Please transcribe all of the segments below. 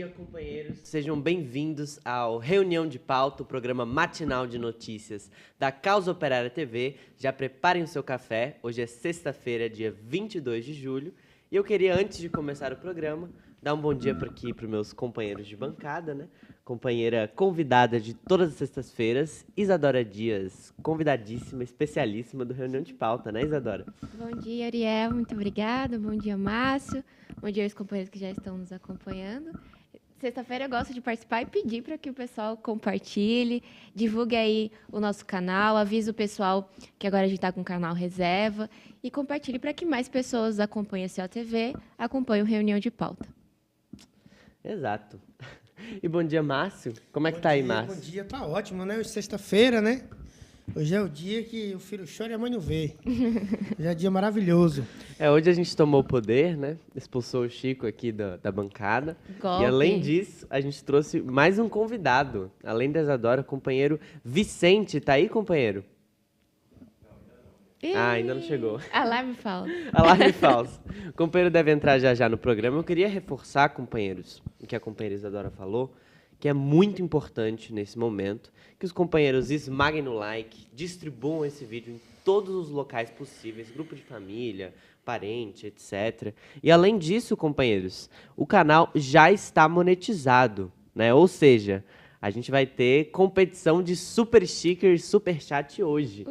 dia, companheiros. Sejam bem-vindos ao Reunião de Pauta, o programa matinal de notícias da Causa Operária TV. Já preparem o seu café. Hoje é sexta-feira, dia 22 de julho. E eu queria, antes de começar o programa, dar um bom dia para os meus companheiros de bancada, né? Companheira convidada de todas as sextas-feiras, Isadora Dias, convidadíssima, especialíssima do Reunião de Pauta, né, Isadora? Bom dia, Ariel, muito obrigada. Bom dia, Márcio. Bom dia aos companheiros que já estão nos acompanhando. Sexta-feira eu gosto de participar e pedir para que o pessoal compartilhe, divulgue aí o nosso canal, avise o pessoal que agora a gente está com o canal reserva e compartilhe para que mais pessoas acompanhem a COTV, acompanhem o Reunião de Pauta. Exato. E bom dia, Márcio. Como é que tá aí, Márcio? Bom dia, tá ótimo, né? Hoje é sexta-feira, né? Hoje é o dia que o filho chora e a mãe não vê. Hoje é um dia maravilhoso. Hoje a gente tomou o poder, né? Expulsou o Chico aqui da bancada. Golpe. E além disso, a gente trouxe mais um convidado. Além da Isadora, o companheiro Vicente. Tá aí, companheiro? Ainda não chegou. Alarme falso. Alarme falso. O companheiro deve entrar já no programa. Eu queria reforçar, companheiros, o que a companheira Isadora falou, que é muito importante nesse momento que os companheiros esmaguem no like, distribuam esse vídeo em todos os locais possíveis, grupo de família, parente, etc. E além disso, companheiros, o canal já está monetizado, né? Ou seja, a gente vai ter competição de super sticker e super chat hoje.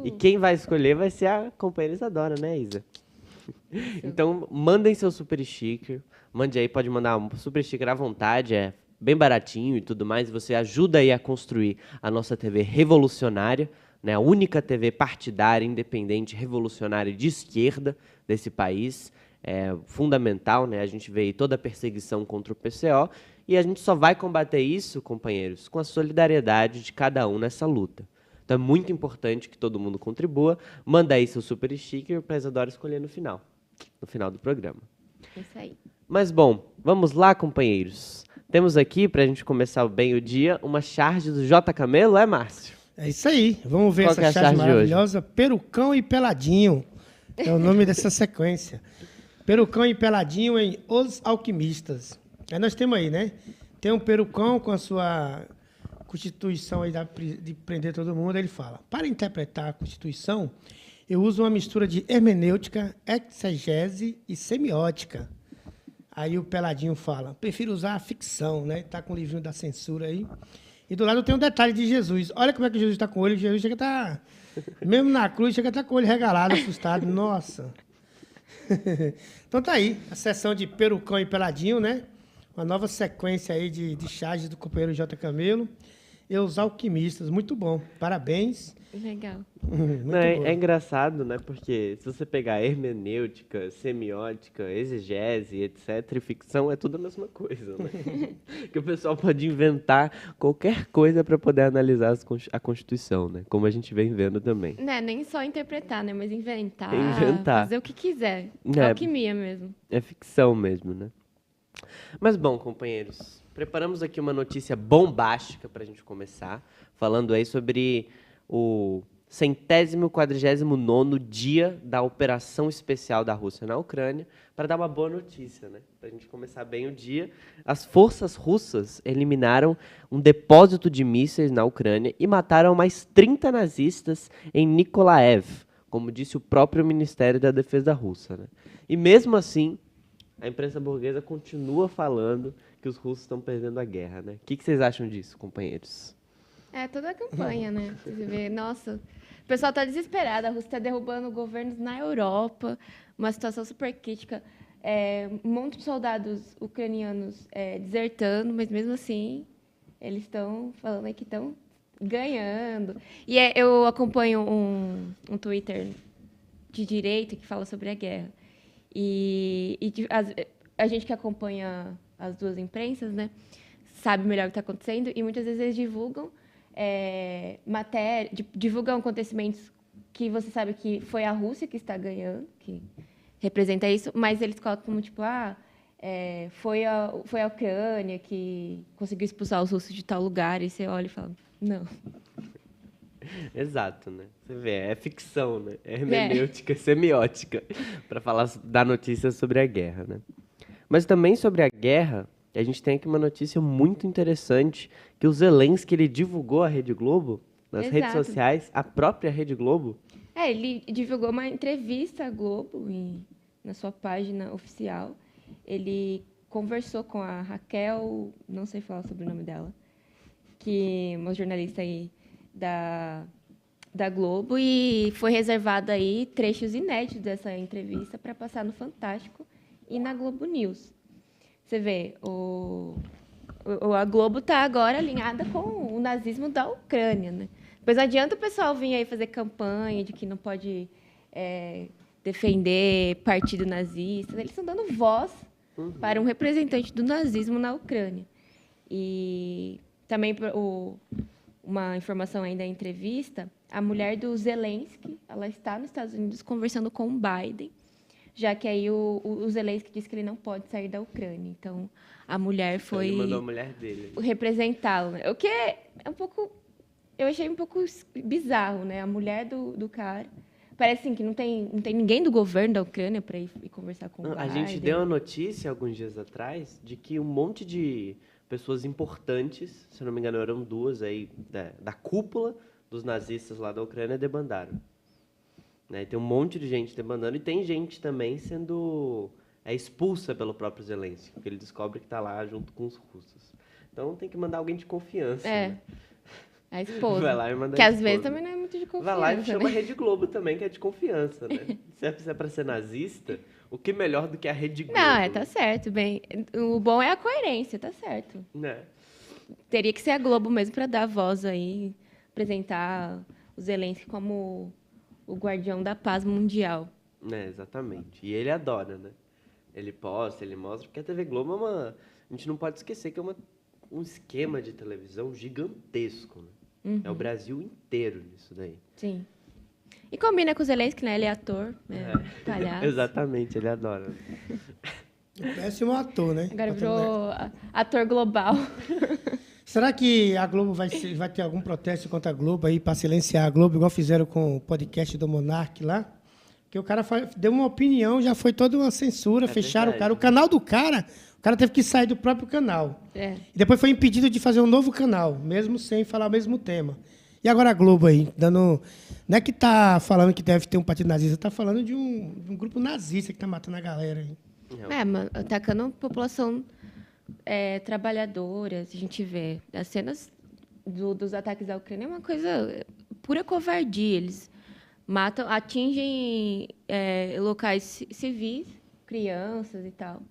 E quem vai escolher vai ser a companheira Isadora, né, Isa? Então, mandem seu super sticker. Mande aí, pode mandar um super sticker à vontade, é bem baratinho e tudo mais. Você ajuda aí a construir a nossa TV revolucionária, né? A única TV partidária, independente, revolucionária de esquerda desse país. É fundamental, né? A gente vê aí toda a perseguição contra o PCO e a gente só vai combater isso, companheiros, com a solidariedade de cada um nessa luta. Então é muito importante que todo mundo contribua. Manda aí seu super sticker para a Isadora escolher no final do programa. Isso aí. Mas bom, vamos lá, companheiros. Temos aqui, para a gente começar bem o dia, uma charge do J. Camelo, Márcio? É isso aí. Vamos ver Qual que é essa a charge charge maravilhosa. Perucão e Peladinho. É o nome dessa sequência. Perucão e Peladinho em Os Alquimistas. Aí nós temos aí, né? Tem um perucão com a sua Constituição aí de prender todo mundo. Ele fala, para interpretar a Constituição, eu uso uma mistura de hermenêutica, exegese e semiótica. Aí o Peladinho fala, prefiro usar a ficção, né? Tá com o livrinho da censura aí. E do lado tem um detalhe de Jesus. Olha como é que Jesus está com o olho. Jesus chega a estar, mesmo na cruz, chega a estar com o olho regalado, assustado. Nossa. Então tá aí, a sessão de Perucão e Peladinho, né? Uma nova sequência aí de charges do companheiro J. Camelo. E os Alquimistas, muito bom. Parabéns. Legal. Não, é engraçado, né? Porque se você pegar hermenêutica, semiótica, exegese, etc., e ficção, é tudo a mesma coisa, né? Que o pessoal pode inventar qualquer coisa para poder analisar a Constituição, né? Como a gente vem vendo também. Não é nem só interpretar, né? Mas inventar. Fazer o que quiser. Alquimia mesmo. É ficção mesmo, né? Mas bom, companheiros, preparamos aqui uma notícia bombástica para a gente começar, falando aí sobre o 149º dia da operação especial da Rússia na Ucrânia, para dar uma boa notícia, né? Para a gente começar bem o dia. As forças russas eliminaram um depósito de mísseis na Ucrânia e mataram mais 30 nazistas em Nikolaev, como disse o próprio Ministério da Defesa russa, né? E mesmo assim, a imprensa burguesa continua falando que os russos estão perdendo a guerra, né? O que vocês acham disso, companheiros? É toda a campanha, né? Você vê, nossa, o pessoal está desesperado, a Rússia está derrubando governos na Europa, uma situação super crítica, um monte de soldados ucranianos desertando, mas mesmo assim, eles estão falando aí que estão ganhando. E eu acompanho um Twitter de direita que fala sobre a guerra. A gente que acompanha as duas imprensas, né, sabe melhor o que está acontecendo e muitas vezes eles divulgam acontecimentos que você sabe que foi a Rússia que está ganhando, que representa isso, mas eles colocam como tipo, foi a Ucrânia que conseguiu expulsar os russos de tal lugar, e você olha e fala, não. Exato, né? Você vê, é ficção, né? É hermenêutica, semiótica, para falar, dar notícias sobre a guerra, né? Mas também sobre a guerra, E a gente tem aqui uma notícia muito interessante, que o Zelensky, ele divulgou a Rede Globo, nas redes Exato. sociais, a própria Rede Globo. Ele divulgou uma entrevista à Globo na sua página oficial. Ele conversou com a Raquel, não sei falar sobre o nome dela, que é uma jornalista aí da Globo, e foi reservado aí trechos inéditos dessa entrevista para passar no Fantástico e na Globo News. Você vê, a Globo está agora alinhada com o nazismo da Ucrânia, né? Pois não adianta o pessoal vir aí fazer campanha de que não pode defender partido nazista. Eles estão dando voz para um representante do nazismo na Ucrânia. E também uma informação aí da entrevista, a mulher do Zelensky, ela está nos Estados Unidos conversando com o Biden, já que aí o Zelensky disse que ele não pode sair da Ucrânia. Então, a mulher foi Ele mandou a mulher dele. representá-lo, né? O que é um pouco... Eu achei um pouco bizarro, né? A mulher do cara... Parece assim, que não tem ninguém do governo da Ucrânia para ir conversar com o Biden. A gente deu a notícia, alguns dias atrás, de que um monte de pessoas importantes, se não me engano eram duas aí, da cúpula dos nazistas lá da Ucrânia, debandaram. Né? Tem um monte de gente debandando e tem gente também sendo expulsa pelo próprio Zelensky, porque ele descobre que está lá junto com os russos. Então tem que mandar alguém de confiança. Né? A esposa. Vai lá e manda que a às esposa. vezes também não é muito de confiança. Vai lá e chama né? a Rede Globo também, que é de confiança, né? Se é para ser nazista, o que melhor do que a Rede Globo? Não, tá certo. Bem, o bom é a coerência, tá certo. Né? Teria que ser a Globo mesmo para dar voz aí, apresentar o Zelensky como o guardião da paz mundial. Exatamente. E ele adora, né? Ele posta, ele mostra, porque a TV Globo é uma... A gente não pode esquecer que é um esquema de televisão gigantesco, né? É o Brasil inteiro nisso daí. Sim. E combina com o Zelensky, né? Ele é ator, palhaço. Exatamente, ele adora. Péssimo ator, né? Agora virou ator global. Será que a Globo vai ter algum protesto contra a Globo aí para silenciar a Globo, igual fizeram com o podcast do Monark lá? Que o cara deu uma opinião, já foi toda uma censura, fecharam verdade. o canal do cara, o cara teve que sair do próprio canal. É. E depois foi impedido de fazer um novo canal, mesmo sem falar o mesmo tema. E agora a Globo aí, dando... Não é que tá falando que deve ter um partido nazista, tá falando de um grupo nazista que tá matando a galera aí. Mano, atacando a população trabalhadora, a gente vê. As cenas dos ataques à Ucrânia é uma coisa pura covardia. Eles matam, atingem locais civis, crianças e tal.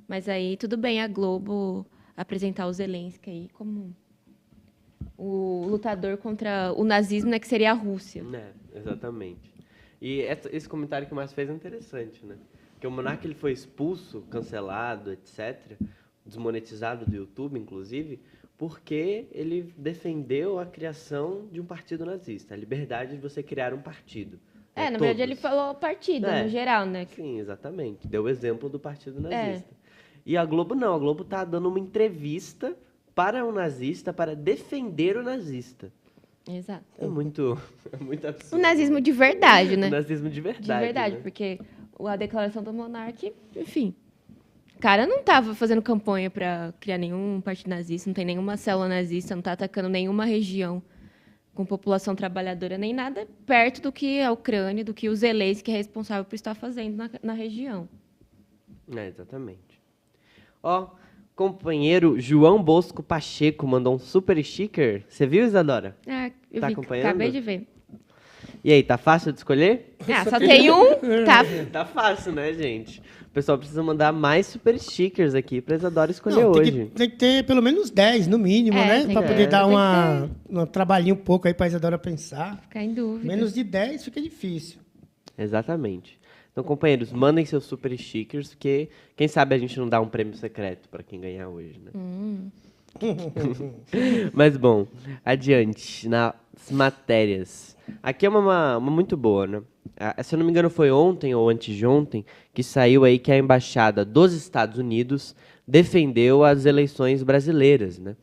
Mas aí tudo bem a Globo apresentar o Zelensky aí como o lutador contra o nazismo, né, que seria a Rússia. Exatamente. E esse comentário que o Márcio fez é interessante, né? Porque o Monark ele foi expulso, cancelado, etc., desmonetizado do YouTube, inclusive, porque ele defendeu a criação de um partido nazista, a liberdade de você criar um partido. Na verdade ele falou partido, no geral, né? Sim, exatamente. Deu o exemplo do partido nazista. E a Globo não, a Globo está dando uma entrevista para um nazista, para defender o nazista. Exato. É muito absurdo. O nazismo de verdade, né? O nazismo de verdade. De verdade, né? porque a declaração do Monark, enfim. O cara não estava fazendo campanha para criar nenhum partido nazista, não tem nenhuma célula nazista, não está atacando nenhuma região com população trabalhadora, nem nada perto do que a Ucrânia, do que o Zelensky é responsável por estar fazendo na região. Exatamente. Companheiro João Bosco Pacheco mandou um super sticker. Você viu, Isadora? Eu Tá vi, acompanhando? acabei de ver. E aí, tá fácil de escolher? Só tem um, tá. Tá fácil, né, gente? O pessoal precisa mandar mais super stickers aqui pra Isadora escolher Não, hoje. Tem que ter pelo menos 10, no mínimo, né? tem Para que poder ter. dar Tem um trabalhinho um pouco aí para a Isadora pensar. Ficar em dúvida. Menos de 10 fica difícil. Exatamente. Então, companheiros, mandem seus super stickers, porque quem sabe a gente não dá um prêmio secreto pra quem ganhar hoje, né? Mas, bom, adiante, nas matérias. Aqui é uma muito boa, né? Se eu não me engano, foi ontem ou antes de ontem que saiu aí que a Embaixada dos Estados Unidos defendeu as eleições brasileiras, né?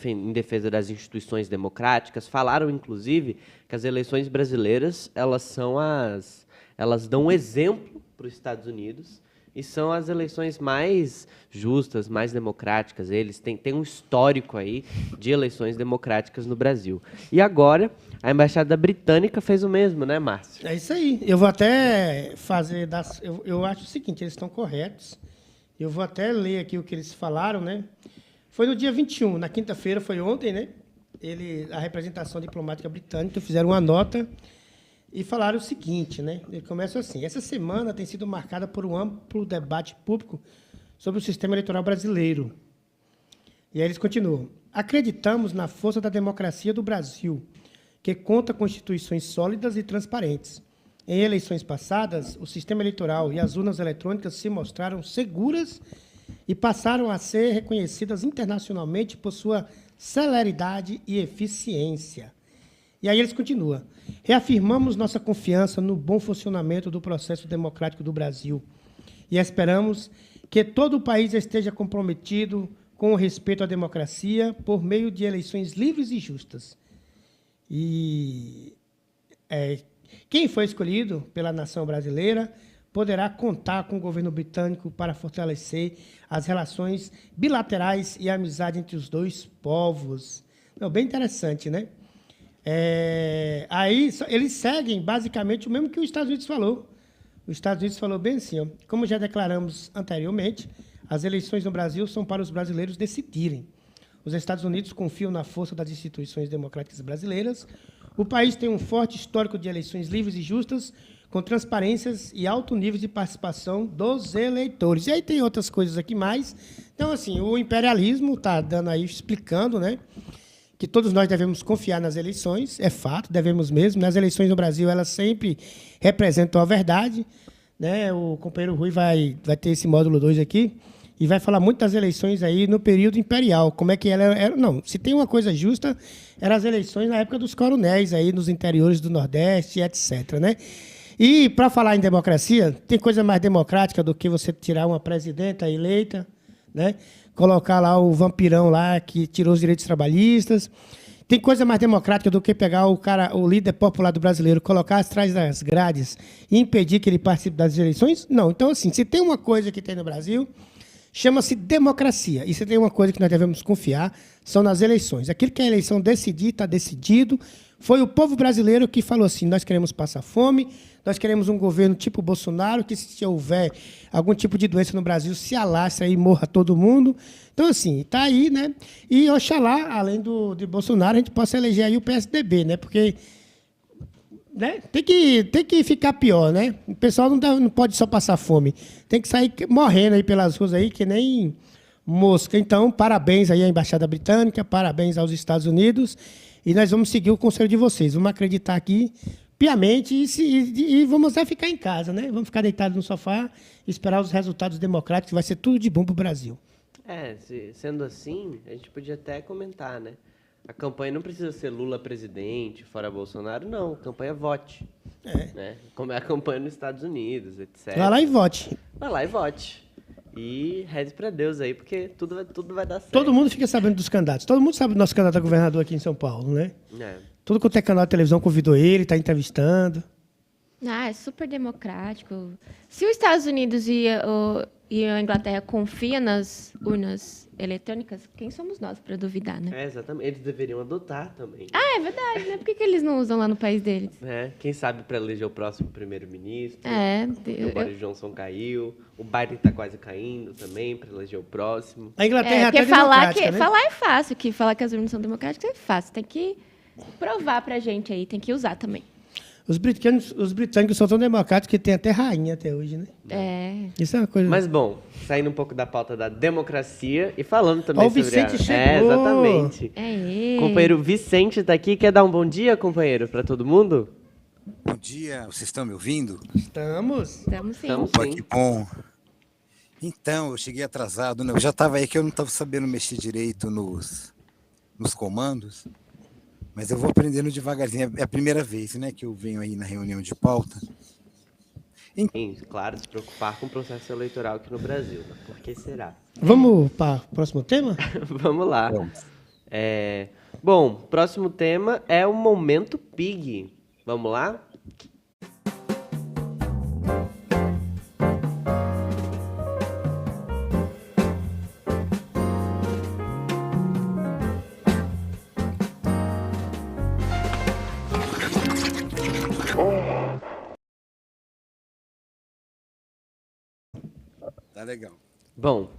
Em defesa das instituições democráticas. Falaram, inclusive, que as eleições brasileiras, elas dão um exemplo para os Estados Unidos E são as eleições mais justas, mais democráticas. Eles têm um histórico aí de eleições democráticas no Brasil. E agora, a Embaixada Britânica fez o mesmo, né, Márcio? É isso aí. Eu vou até fazer... Eu acho o seguinte, eles estão corretos. Eu vou até ler aqui o que eles falaram, né? Foi no dia 21, na quinta-feira, foi ontem, né? A representação diplomática britânica fizeram uma nota e falaram o seguinte, né? Ele começa assim: essa semana tem sido marcada por um amplo debate público sobre o sistema eleitoral brasileiro. E aí eles continuam: acreditamos na força da democracia do Brasil, que conta com instituições sólidas e transparentes. Em eleições passadas, o sistema eleitoral e as urnas eletrônicas se mostraram seguras e passaram a ser reconhecidas internacionalmente por sua celeridade e eficiência. E aí eles continuam: reafirmamos nossa confiança no bom funcionamento do processo democrático do Brasil e esperamos que todo o país esteja comprometido com o respeito à democracia por meio de eleições livres e justas. E quem foi escolhido pela nação brasileira poderá contar com o governo britânico para fortalecer as relações bilaterais e a amizade entre os dois povos. Não, bem interessante, né? Aí eles seguem basicamente o mesmo que os Estados Unidos falou. Os Estados Unidos falou bem assim, ó: como já declaramos anteriormente, as eleições no Brasil são para os brasileiros decidirem. Os Estados Unidos confiam na força das instituições democráticas brasileiras. O país tem um forte histórico de eleições livres e justas, com transparências e alto nível de participação dos eleitores. E aí tem outras coisas aqui mais. Então, assim, o imperialismo está dando aí, explicando, né, que todos nós devemos confiar nas eleições, é fato, devemos mesmo. Nas eleições no Brasil, elas sempre representam a verdade, né? O companheiro Rui vai ter esse módulo 2 aqui e vai falar muito das eleições aí no período imperial, como é que ela era. Não, se tem uma coisa justa, eram as eleições na época dos coronéis aí nos interiores do Nordeste, etc., né? E, para falar em democracia, tem coisa mais democrática do que você tirar uma presidenta eleita, né? Colocar lá o vampirão lá que tirou os direitos trabalhistas. Tem coisa mais democrática do que pegar o líder popular do brasileiro, colocar atrás das grades e impedir que ele participe das eleições? Não. Então, assim, se tem uma coisa que tem no Brasil, chama-se democracia. E se tem uma coisa que nós devemos confiar, são nas eleições. Aquilo que a eleição decidir, está decidido. Foi o povo brasileiro que falou assim: nós queremos passar fome, nós queremos um governo tipo Bolsonaro, que se houver algum tipo de doença no Brasil, se alastre e morra todo mundo. Então, assim, está aí, né? E, oxalá, além de Bolsonaro, a gente possa eleger aí o PSDB, né? Porque, né, tem que ficar pior, né? O pessoal não pode só passar fome. Tem que sair morrendo aí pelas ruas aí, que nem mosca. Então, parabéns aí à Embaixada Britânica, parabéns aos Estados Unidos. E nós vamos seguir o conselho de vocês. Vamos acreditar aqui piamente e vamos ficar em casa, né? Vamos ficar deitados no sofá e esperar os resultados democráticos. Vai ser tudo de bom para o Brasil. Sendo assim, a gente podia até comentar, né? A campanha não precisa ser Lula presidente, fora Bolsonaro, não. A campanha vote. Né? Como é a campanha nos Estados Unidos, etc. Vai lá e vote. Vai lá e vote. E reze pra Deus aí, porque tudo vai dar certo. Todo mundo fica sabendo dos candidatos. Todo mundo sabe do nosso candidato a governador aqui em São Paulo, né? Tudo quanto é canal de televisão convidou ele, está entrevistando. É super democrático. Se os Estados Unidos e a Inglaterra confiam nas urnas eletrônicas, quem somos nós para duvidar, né? Exatamente. Eles deveriam adotar também. É verdade, né? Por que eles não usam lá no país deles? Quem sabe para eleger o próximo primeiro-ministro. O Boris Johnson caiu. O Biden está quase caindo também para eleger o próximo. A Inglaterra porque até democrática, né? falar é fácil, que falar que as urnas são democráticas é fácil. Tem que provar pra gente aí, tem que usar também. Os britânicos são tão democráticos que tem até rainha até hoje, né? Isso é uma coisa... Mas, bom, saindo um pouco da pauta da democracia e falando também sobre... O Vicente chegou! Exatamente. Companheiro Vicente está aqui. Quer dar um bom dia, companheiro, para todo mundo? Bom dia, vocês estão me ouvindo? Estamos sim. Estamos sim. Que bom. Então, eu cheguei atrasado, né? Eu já estava aí que eu não estava sabendo mexer direito nos comandos. Mas eu vou aprendendo devagarzinho. É a primeira vez, né, que eu venho aí na reunião de pauta. Sim, claro, se preocupar com o processo eleitoral aqui no Brasil. Né? Por que será? Vamos para o próximo tema? Vamos lá. Bom, próximo tema é o Momento Pig. Vamos lá? Tá legal. Bom,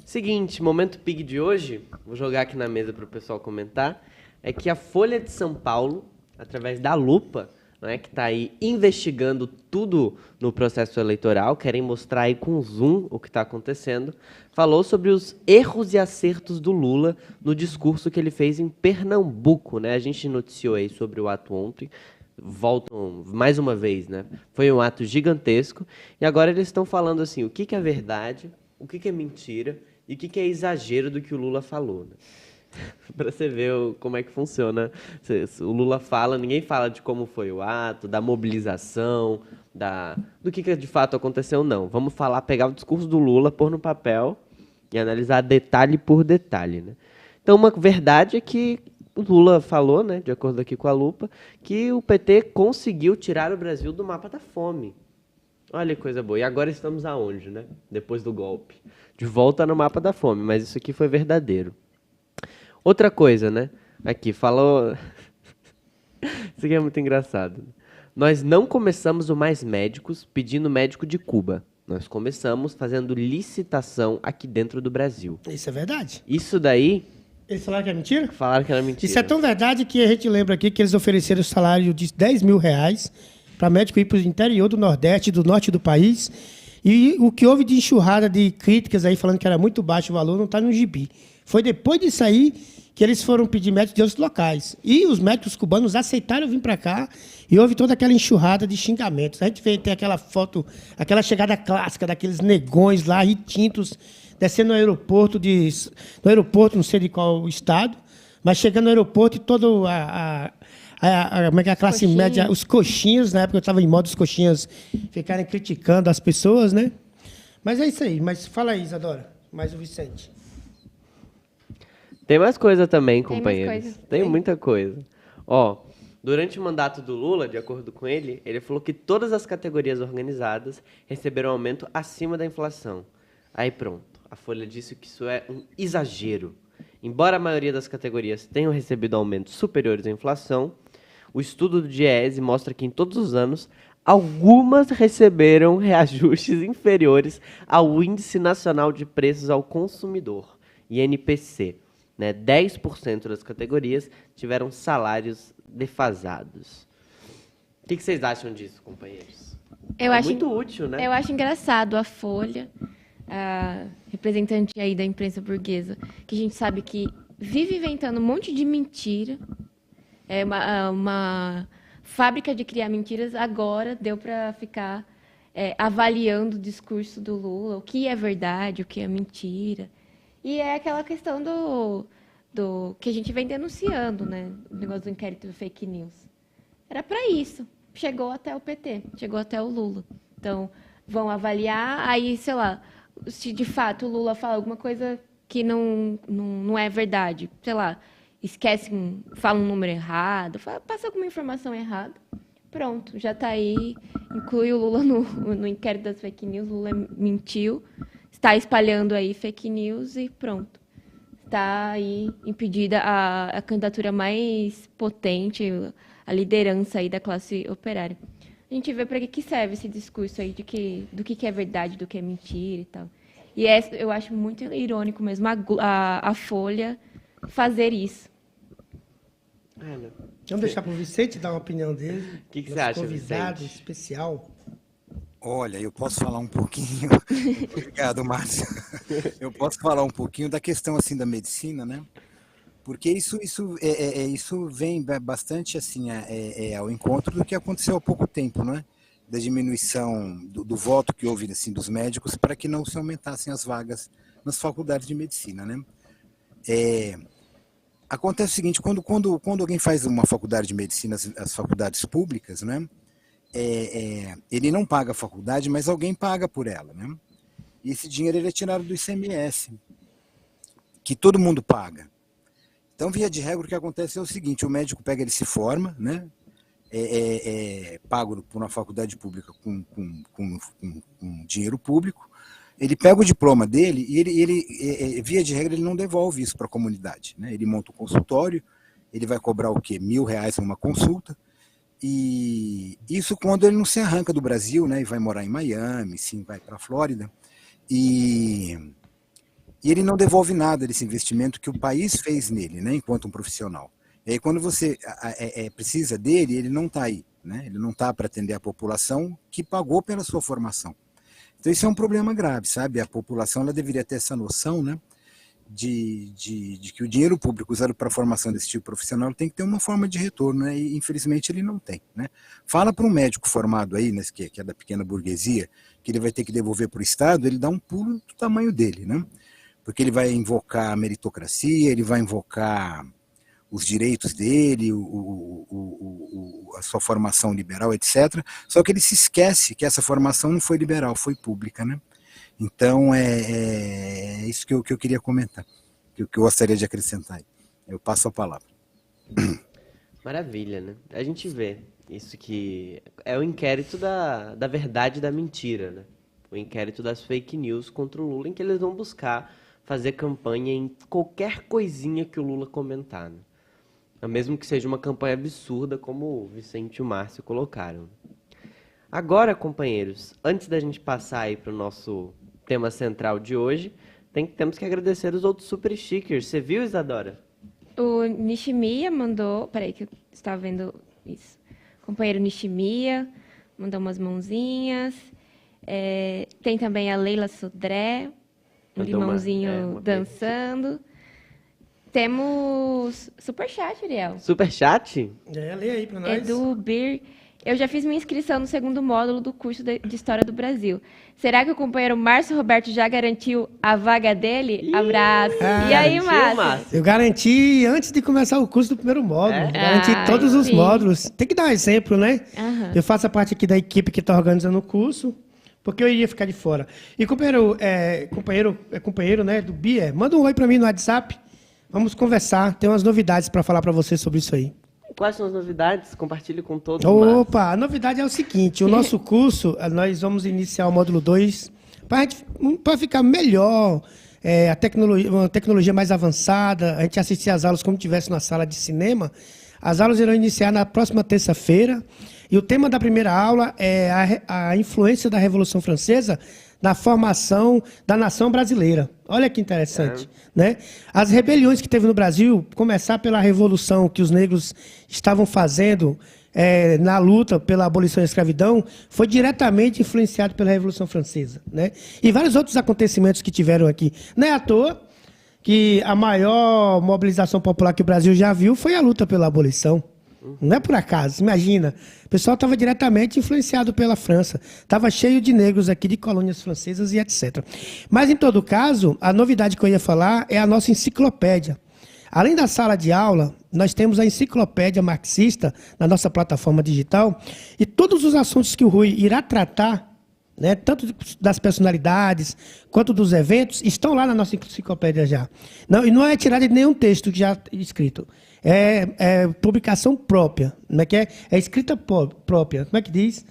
seguinte, momento Pig de hoje, vou jogar aqui na mesa para o pessoal comentar, é que a Folha de São Paulo, através da Lupa, né, que está aí investigando tudo no processo eleitoral, querem mostrar aí com zoom o que está acontecendo, falou sobre os erros e acertos do Lula no discurso que ele fez em Pernambuco, né? A gente noticiou aí sobre o ato ontem, voltam mais uma vez, né? Foi um ato gigantesco e agora eles estão falando assim, o que é verdade, o que é mentira e o que é exagero do que o Lula falou, né? Para você ver como é que funciona. O Lula fala, ninguém fala de como foi o ato, da mobilização, do que de fato aconteceu, não. Vamos pegar o discurso do Lula, pôr no papel e analisar detalhe por detalhe, né? Então, uma verdade é que o Lula falou, né, de acordo aqui com a Lupa, que o PT conseguiu tirar o Brasil do mapa da fome. Olha que coisa boa. E agora estamos aonde, né? Depois do golpe. De volta no mapa da fome, mas isso aqui foi verdadeiro. Outra coisa, né? Aqui, falou... Isso aqui é muito engraçado. Nós não começamos o Mais Médicos pedindo médico de Cuba. Nós começamos fazendo licitação aqui dentro do Brasil. Isso é verdade. Isso daí... Eles falaram que é mentira? Falaram que era mentira. Isso é tão verdade que a gente lembra aqui que eles ofereceram o salário de R$10 mil para médico ir para o interior do Nordeste, do Norte do país. E o que houve de enxurrada de críticas aí falando que era muito baixo o valor não está no gibi. Foi depois disso aí que eles foram pedir médicos de outros locais. E os médicos cubanos aceitaram vir para cá e houve toda aquela enxurrada de xingamentos. A gente tem aquela foto, aquela chegada clássica daqueles negões lá, retintos, descendo no aeroporto, não sei de qual estado, mas chegando no aeroporto e todo como é que é a classe Coxinha. média, os coxinhas, na época eu estava em modo os coxinhas ficarem criticando as pessoas, né? Mas é isso aí. Mas fala aí, Isadora, mais o Vicente. Tem mais coisa também, Tem mais companheiros. coisa. Tem muita coisa. Ó, durante o mandato do Lula, de acordo com ele, ele falou que todas as categorias organizadas receberam aumento acima da inflação. Aí pronto, a Folha disse que isso é um exagero. Embora a maioria das categorias tenham recebido aumentos superiores à inflação, o estudo do Diese mostra que em todos os anos, algumas receberam reajustes inferiores ao Índice Nacional de Preços ao Consumidor, INPC. Né? 10% das categorias tiveram salários defasados. O que vocês acham disso, companheiros? Muito útil, né? Eu acho engraçado a Folha, a representante aí da imprensa burguesa, que a gente sabe que vive inventando um monte de mentira. É uma fábrica de criar mentiras. Agora deu para ficar avaliando o discurso do Lula, o que é verdade, o que é mentira. E é aquela questão do que a gente vem denunciando, né? O negócio do inquérito do fake news. Era para isso. Chegou até o PT, chegou até o Lula. Então, vão avaliar, aí, sei lá, se de fato o Lula fala alguma coisa que não é verdade, sei lá, esquece, fala um número errado, passa alguma informação errada, pronto, já está aí, inclui o Lula no inquérito das fake news, o Lula mentiu, está espalhando aí fake news e pronto. Está aí impedida a candidatura mais potente, a liderança aí da classe operária. A gente vê para que serve esse discurso aí do que é verdade, do que é mentira e tal. E eu acho muito irônico mesmo a Folha fazer isso. Vamos deixar para o Vicente dar uma opinião dele. O que você acha, convidado Vicente? especial. Olha, eu posso falar um pouquinho. Obrigado, Márcio. Eu posso falar um pouquinho da questão assim da medicina, né? Porque isso vem bastante assim ao encontro do que aconteceu há pouco tempo, né? Da diminuição do voto que houve assim dos médicos para que não se aumentassem as vagas nas faculdades de medicina, né? Acontece o seguinte, quando alguém faz uma faculdade de medicina, as faculdades públicas, né? Ele não paga a faculdade, mas alguém paga por ela, né? E esse dinheiro ele é tirado do ICMS, que todo mundo paga. Então, via de regra, o que acontece é o seguinte, o médico pega, ele se forma, né? Pago por uma faculdade pública com dinheiro público, ele pega o diploma dele e ele via de regra, ele não devolve isso para a comunidade, né? Ele monta um consultório, ele vai cobrar o quê? R$1.000 uma consulta, E isso quando ele não se arranca do Brasil, né, e vai morar em Miami, sim, vai para a Flórida, e ele não devolve nada desse investimento que o país fez nele, né, enquanto um profissional. E aí quando você precisa dele, ele não está aí, né, ele não está para atender a população que pagou pela sua formação. Então isso é um problema grave, sabe? A população ela deveria ter essa noção, né, de que o dinheiro público usado para a formação desse tipo profissional tem que ter uma forma de retorno, né? E infelizmente ele não tem, né? Fala para um médico formado aí, né, que é da pequena burguesia, que ele vai ter que devolver para o Estado, ele dá um pulo do tamanho dele, né? Porque ele vai invocar a meritocracia, ele vai invocar os direitos dele, a sua formação liberal, etc. Só que ele se esquece que essa formação não foi liberal, foi pública, né? Então, é isso que eu queria comentar, que eu gostaria de acrescentar. Eu passo a palavra. Maravilha, né? A gente vê isso que é o inquérito da verdade e da mentira, né? O inquérito das fake news contra o Lula, em que eles vão buscar fazer campanha em qualquer coisinha que o Lula comentar, né? Mesmo que seja uma campanha absurda, como o Vicente e o Márcio colocaram. Agora, companheiros, antes da gente passar aí para o nosso tema central de hoje, temos que agradecer os outros super stickers. Você viu, Isadora? O Nishimiya mandou... Peraí, que eu estava vendo isso. O companheiro Nishimiya mandou umas mãozinhas. Tem também a Leila Sodré, um limãozinho dançando. Temos superchat, Ariel. Superchat? Lê aí pra nós. É do Bir. Eu já fiz minha inscrição no segundo módulo do curso de História do Brasil. Será que o companheiro Márcio Roberto já garantiu a vaga dele? Abraço. E aí, Márcio? Eu garanti antes de começar o curso do primeiro módulo. Garanti todos os módulos. Tem que dar um exemplo, né? Uhum. Eu faço a parte aqui da equipe que está organizando o curso, porque eu iria ficar de fora. E companheiro, né, do Bia, manda um oi para mim no WhatsApp. Vamos conversar. Tem umas novidades para falar para você sobre isso aí. Quais são as novidades? Compartilhe com todos. Opa, a novidade é o seguinte, o nosso curso, nós vamos iniciar o módulo 2 para ficar melhor, uma tecnologia mais avançada, a gente assistir às aulas como se estivesse na sala de cinema. As aulas irão iniciar na próxima terça-feira e o tema da primeira aula é a influência da Revolução Francesa na formação da nação brasileira. Olha que interessante, né? As rebeliões que teve no Brasil, começar pela revolução que os negros estavam fazendo na luta pela abolição da escravidão, foi diretamente influenciado pela Revolução Francesa, né? E vários outros acontecimentos que tiveram aqui. Não é à toa que a maior mobilização popular que o Brasil já viu foi a luta pela abolição. Não é por acaso, imagina. O pessoal estava diretamente influenciado pela França. Estava cheio de negros aqui, de colônias francesas e etc. Mas, em todo caso, a novidade que eu ia falar é a nossa enciclopédia. Além da sala de aula, nós temos a enciclopédia marxista na nossa plataforma digital. E todos os assuntos que o Rui irá tratar, né, tanto das personalidades quanto dos eventos, estão lá na nossa enciclopédia já. E não é tirada de nenhum texto que já escrito. É publicação própria, não é que é escrita própria, como é que diz?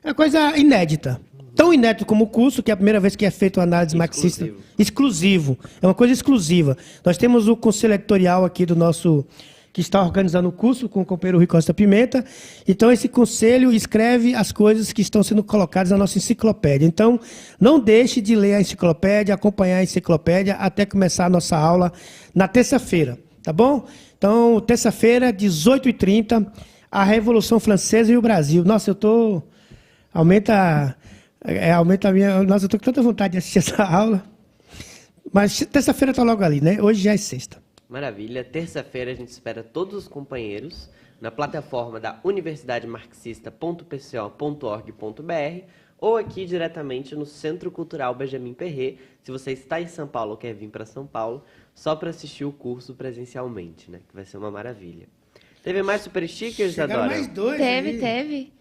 É uma coisa inédita. Tão inédito como o curso, que é a primeira vez que é feito uma análise marxista. Exclusivo. É uma coisa exclusiva. Nós temos o conselho editorial aqui do nosso, que está organizando o curso, com o companheiro Rui Costa Pimenta. Então, esse conselho escreve as coisas que estão sendo colocadas na nossa enciclopédia. Então, não deixe de ler a enciclopédia, acompanhar a enciclopédia, até começar a nossa aula na terça-feira, tá bom? Então, terça-feira, 18h30, a Revolução Francesa e o Brasil. Nossa, aumenta a minha... Nossa, eu estou com tanta vontade de assistir essa aula. Mas terça-feira está logo ali, né? Hoje já é sexta. Maravilha. Terça-feira a gente espera todos os companheiros na plataforma da universidademarxista.pco.org.br ou aqui diretamente no Centro Cultural Benjamin Perret, se você está em São Paulo ou quer vir para São Paulo, só para assistir o curso presencialmente, né? Que vai ser uma maravilha. Teve mais super stickers, Chegaram Adora? mais dois. Teve.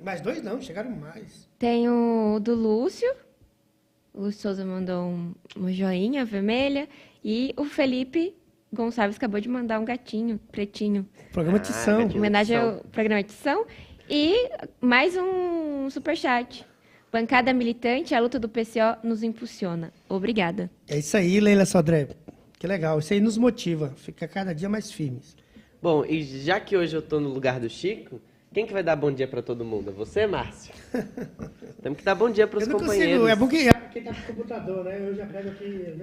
Mais dois não, chegaram mais. Tem o do Lúcio. O Lúcio Souza mandou uma joinha vermelha. E o Felipe Gonçalves acabou de mandar um gatinho pretinho. Programa Tição. Em homenagem ao programa Tição. E mais um superchat. Bancada militante, a luta do PCO nos impulsiona. Obrigada. É isso aí, Leila Sodré. Que legal, isso aí nos motiva. Fica cada dia mais firmes. Bom, e já que hoje eu estou no lugar do Chico, Quem que vai dar bom dia para todo mundo? Você, Márcio? Temos que dar bom dia para os Eu não companheiros. consigo, é bom que quem tá com o computador, né? Eu já pego aqui,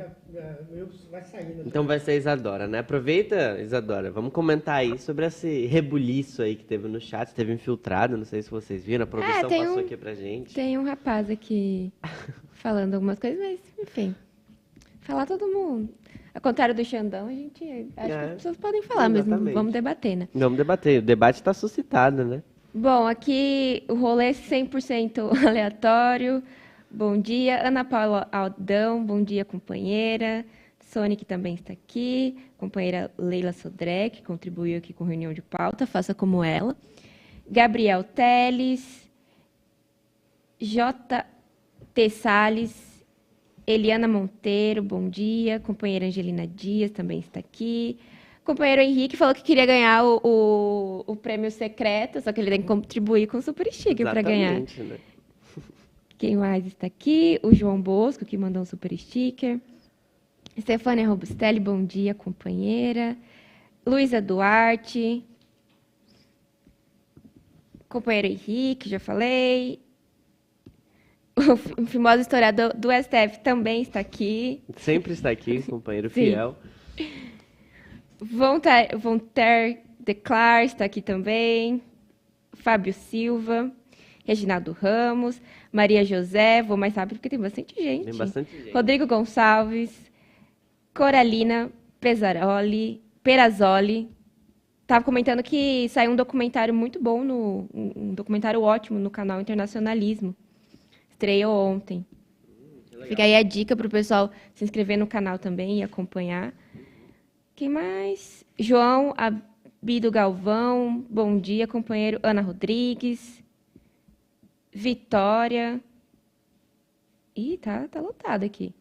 eu vai saindo. Então vai ser a Isadora, né? Aproveita, Isadora, vamos comentar aí sobre esse rebuliço aí que teve no chat, teve infiltrado, não sei se vocês viram, a produção passou aqui pra gente. Tem um rapaz aqui falando algumas coisas, mas, enfim, falar todo mundo. Ao contrário do Xandão, a gente acho que as pessoas podem falar, mas não vamos debater, né? Vamos debater, o debate está suscitado, né? Bom, aqui o rolê 100% aleatório. Bom dia, Ana Paula Aldão, bom dia, companheira. Sonic também está aqui. Companheira Leila Sodré, que contribuiu aqui com reunião de pauta, faça como ela. Gabriel Teles, J.T. Salles, Eliana Monteiro, bom dia. Companheira Angelina Dias também está aqui. Companheiro Henrique falou que queria ganhar o prêmio secreto, só que ele tem que contribuir com o Super Sticker para ganhar. Né? Quem mais está aqui? O João Bosco, que mandou um Super Sticker. Stefânia Robustelli, bom dia, companheira. Luísa Duarte. Companheiro Henrique, já falei. O famoso historiador do STF também está aqui. Sempre está aqui, companheiro Sim. fiel. Vonter Declar está aqui também. Fábio Silva. Reginaldo Ramos. Maria José. Vou mais rápido porque tem bastante gente. Tem bastante gente. Rodrigo Gonçalves. Coralina Perazzoli. Estava comentando que saiu um documentário muito bom, um documentário ótimo no canal Internacionalismo. Estreou ontem. Fica aí a dica para o pessoal se inscrever no canal também e acompanhar. Quem mais? João Abido Galvão. Bom dia, companheiro. Ana Rodrigues. Vitória. Ih, tá lotado aqui.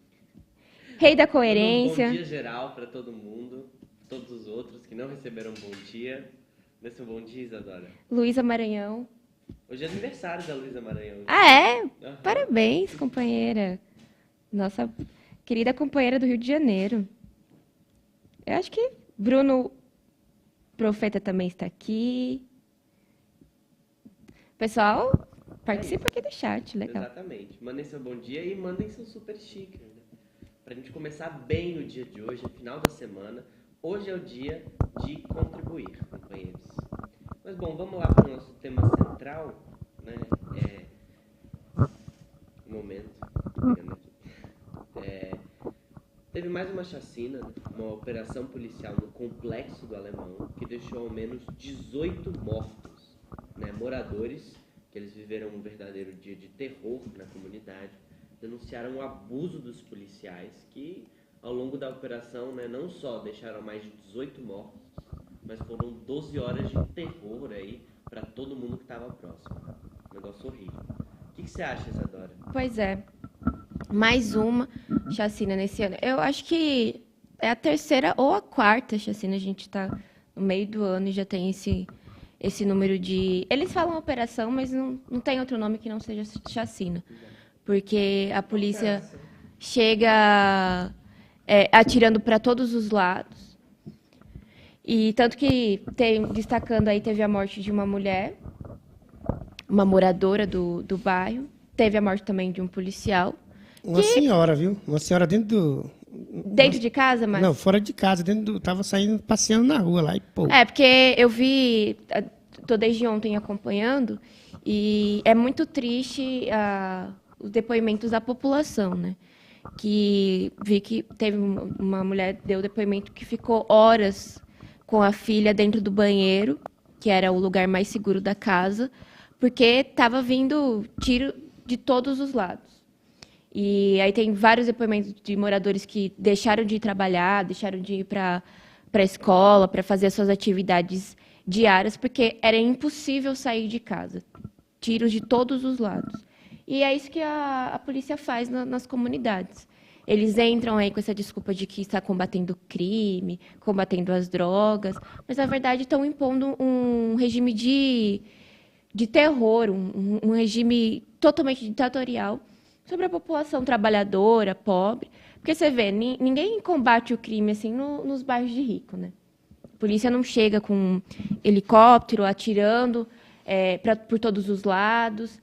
Rei da Coerência. Bom dia geral para todo mundo. Todos os outros que não receberam bom dia. Dê seu bom dia, Isadora. Luísa Maranhão. Hoje é aniversário da Luísa Maranhão. Ah, é? Uhum. Parabéns, companheira. Nossa querida companheira do Rio de Janeiro. Eu acho que Bruno Profeta também está aqui. Pessoal, participa aqui do chat, legal. Exatamente. Mandem seu bom dia e mandem seu super sticker, né? Pra gente começar bem o dia de hoje, no final da semana. Hoje é o dia de contribuir, companheiros. Mas, bom, vamos lá para o nosso tema central, né? Um momento. Teve mais uma chacina, uma operação policial no Complexo do Alemão, que deixou ao menos 18 mortos, né? Moradores, que eles viveram um verdadeiro dia de terror na comunidade, denunciaram o abuso dos policiais, que ao longo da operação, né, não só deixaram mais de 18 mortos, mas foram 12 horas de terror aí para todo mundo que estava próximo. Um negócio horrível. O que você acha, Isadora? Pois é. Mais uma chacina nesse ano. Eu acho que é a terceira ou a quarta chacina. A gente está no meio do ano e já tem esse número de... Eles falam operação, mas não tem outro nome que não seja chacina. Porque a polícia chega atirando para todos os lados. E tanto que, destacando aí, teve a morte de uma mulher, uma moradora do bairro. Teve a morte também de um policial. Uma senhora, viu? Uma senhora dentro de casa, mas... Não, fora de casa, tava saindo, passeando na rua lá e pô. Porque eu vi, tô desde ontem acompanhando, e é muito triste os depoimentos da população, né? Que vi que teve uma mulher deu depoimento que ficou horas com a filha dentro do banheiro, que era o lugar mais seguro da casa, porque estava vindo tiro de todos os lados. E aí tem vários depoimentos de moradores que deixaram de ir trabalhar, deixaram de ir para a escola, para fazer as suas atividades diárias, porque era impossível sair de casa. Tiros de todos os lados. E é isso que a polícia faz nas comunidades. Eles entram aí com essa desculpa de que está combatendo o crime, combatendo as drogas, mas, na verdade, estão impondo um regime de terror, um regime totalmente ditatorial sobre a população trabalhadora, pobre. Porque você vê, ninguém combate o crime assim nos bairros de rico, né? A polícia não chega com helicóptero atirando por todos os lados,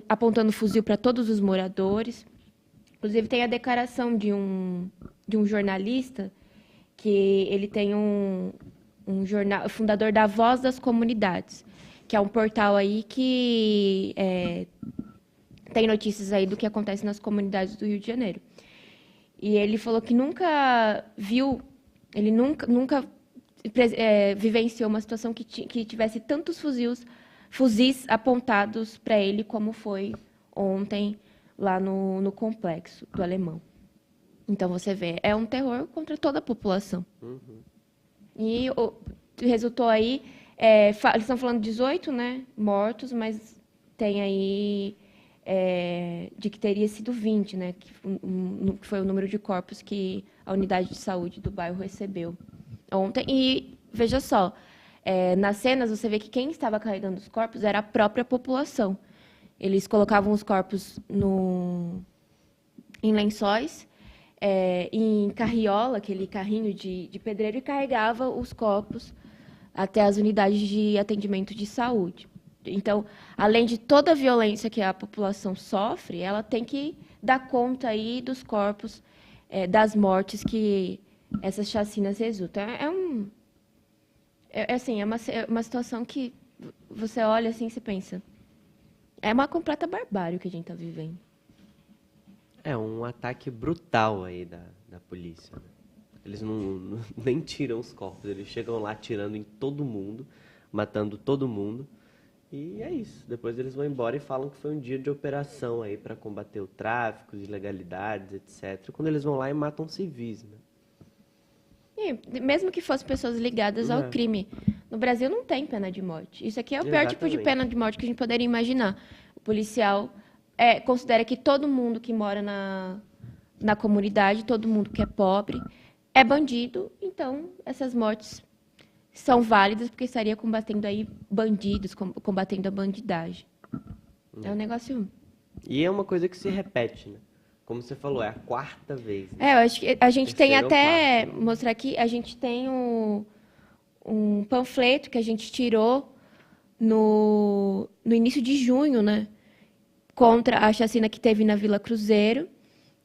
apontando fuzil para todos os moradores. Inclusive, tem a declaração de um jornalista, que ele tem um jornal, fundador da Voz das Comunidades, que é um portal aí que tem notícias aí do que acontece nas comunidades do Rio de Janeiro. E ele falou que nunca vivenciou uma situação que tivesse tantos fuzis apontados para ele como foi ontem lá no complexo do Alemão. Então, você vê, é um terror contra toda a população. Uhum. E resultou aí, eles estão falando 18, né, mortos, mas tem aí de que teria sido 20, né, que foi o número de corpos que a unidade de saúde do bairro recebeu ontem. E, veja só, nas cenas você vê que quem estava carregando os corpos era a própria população. Eles colocavam os corpos em lençóis, em carriola, aquele carrinho de pedreiro, e carregava os corpos até as unidades de atendimento de saúde. Então, além de toda a violência que a população sofre, ela tem que dar conta aí dos corpos, das mortes que essas chacinas resultam. É uma situação que você olha assim e você pensa, é uma completa barbárie o que a gente está vivendo. É um ataque brutal aí da polícia, né? Eles nem tiram os corpos, eles chegam lá atirando em todo mundo, matando todo mundo. E é isso. Depois eles vão embora e falam que foi um dia de operação aí para combater o tráfico, as ilegalidades, etc. Quando eles vão lá e matam civis, né? E mesmo que fossem pessoas ligadas ao crime, no Brasil não tem pena de morte. Isso aqui é o pior tipo de pena de morte que a gente poderia imaginar. O policial considera que todo mundo que mora na comunidade, todo mundo que é pobre, é bandido. Então, essas mortes são válidas porque estaria combatendo aí bandidos, combatendo a bandidagem. É um negócio... E é uma coisa que se repete, né? Como você falou, é a quarta vez. Né? Eu acho que a gente tem até... quarto. Mostrar aqui, a gente tem um panfleto que a gente tirou no início de junho, né? Contra a chacina que teve na Vila Cruzeiro.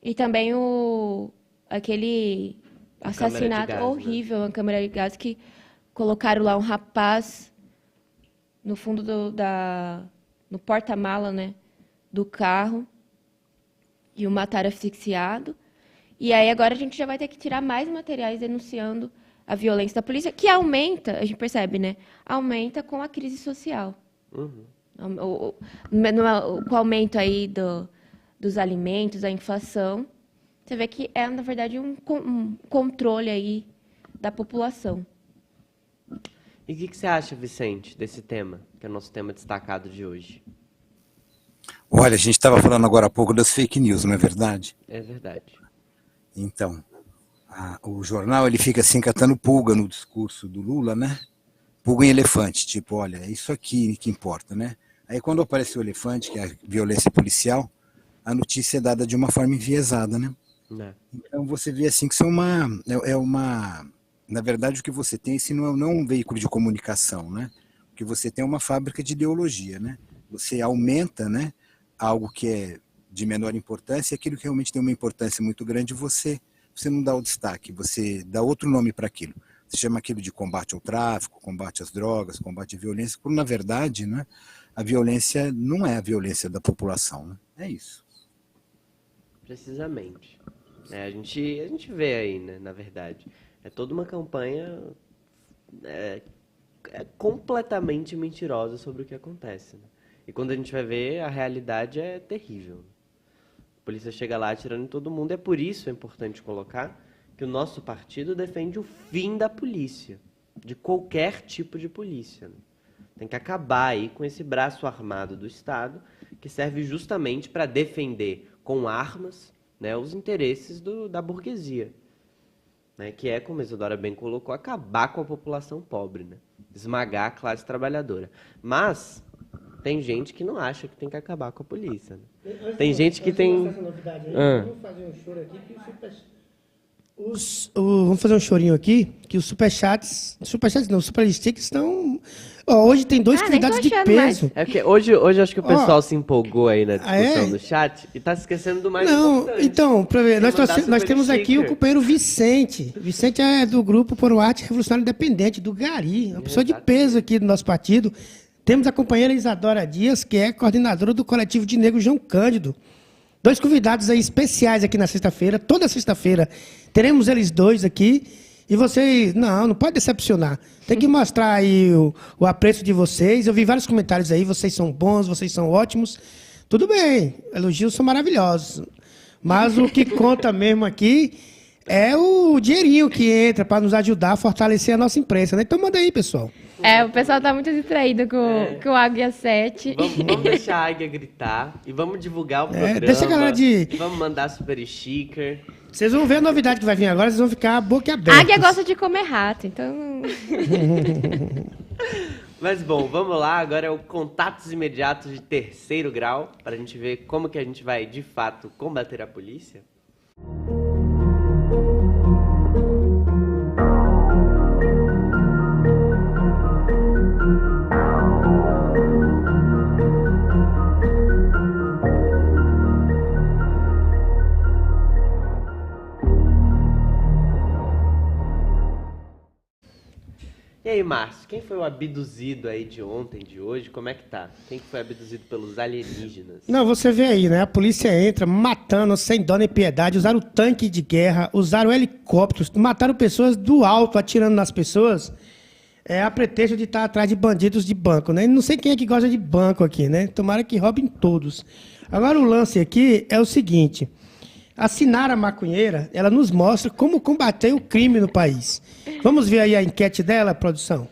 E também aquele assassinato horrível, né? A câmara de gás, que colocaram lá um rapaz no fundo no porta-mala, né, do carro, e o mataram asfixiado. E aí agora a gente já vai ter que tirar mais materiais denunciando a violência da polícia, que aumenta, a gente percebe, né? Aumenta com a crise social. Uhum. Com o aumento aí dos alimentos, da inflação, você vê que na verdade, um controle aí da população. E o que você acha, Vicente, desse tema, que é o nosso tema destacado de hoje? Olha, a gente estava falando agora há pouco das fake news, não é verdade? É verdade. Então, o jornal ele fica assim catando pulga no discurso do Lula, né? Pulga em elefante, tipo, olha, é isso aqui que importa, né? Aí quando aparece o elefante, que é a violência policial, a notícia é dada de uma forma enviesada, né? Então você vê assim que isso é uma... Na verdade, o que você tem não é um veículo de comunicação, né? O que você tem é uma fábrica de ideologia, né? Você aumenta, né, algo que é de menor importância, e aquilo que realmente tem uma importância muito grande, você não dá o destaque, você dá outro nome para aquilo. Você chama aquilo de combate ao tráfico, combate às drogas, combate à violência, quando na verdade, né, a violência não é a violência da população, né? É isso. Precisamente. A gente vê aí, né, na verdade. É toda uma campanha completamente mentirosa sobre o que acontece, né? E quando a gente vai ver, a realidade é terrível. A polícia chega lá atirando em todo mundo. É por isso, é importante colocar, que o nosso partido defende o fim da polícia. De qualquer tipo de polícia, né? Tem que acabar aí com esse braço armado do Estado, que serve justamente para defender com armas, né, os interesses da burguesia. Né, que é, como a Isadora bem colocou, acabar com a população pobre, né? Esmagar a classe trabalhadora. Mas tem gente que não acha que tem que acabar com a polícia. Né? Tem gente que tem... Vamos fazer um choro aqui que vamos fazer um chorinho aqui, que os superchats não, os supersticks estão Ó, hoje tem 2 nem candidatos tô de achando mais. peso. É porque hoje acho que o pessoal se empolgou aí na discussão é? do chat e tá se esquecendo do mais Não, importante. então, pra ver, nós mandar super temos aqui o sticker. companheiro Vicente. Vicente é do grupo Por Arte Revolucionário Independente, do Gari, uma pessoa de peso aqui do nosso partido. Temos a companheira Isadora Dias, que é coordenadora do coletivo de negros João Cândido. 2 convidados aí especiais aqui na sexta-feira. Toda sexta-feira teremos eles 2 aqui. E vocês, não pode decepcionar. Tem que mostrar aí o apreço de vocês. Eu vi vários comentários aí, vocês são bons, vocês são ótimos. Tudo bem, elogios são maravilhosos. Mas o que conta mesmo aqui é o dinheirinho que entra para nos ajudar a fortalecer a nossa imprensa, né? Então manda aí, pessoal. O pessoal tá muito distraído com o Águia 7. Vamos deixar a Águia gritar e vamos divulgar o programa. Deixa a galera de... E vamos mandar super sticker. Vocês vão ver a novidade que vai vir agora, vocês vão ficar boca aberta. Águia gosta de comer rato, então... Mas bom, vamos lá. Agora é o contatos imediatos de 3º grau, para a gente ver como que a gente vai, de fato, combater a polícia. E aí, Márcio, quem foi o abduzido aí de ontem, de hoje? Como é que tá? Quem que foi abduzido pelos alienígenas? Não, você vê aí, né? A polícia entra matando sem dó nem piedade, usaram tanque de guerra, usaram helicópteros, mataram pessoas do alto, atirando nas pessoas, a pretexto de estar atrás de bandidos de banco, né? Não sei quem é que gosta de banco aqui, né? Tomara que roubem todos. Agora o lance aqui é o seguinte, a Sinara Maconheira, ela nos mostra como combater o crime no país. Vamos ver aí a enquete dela, produção?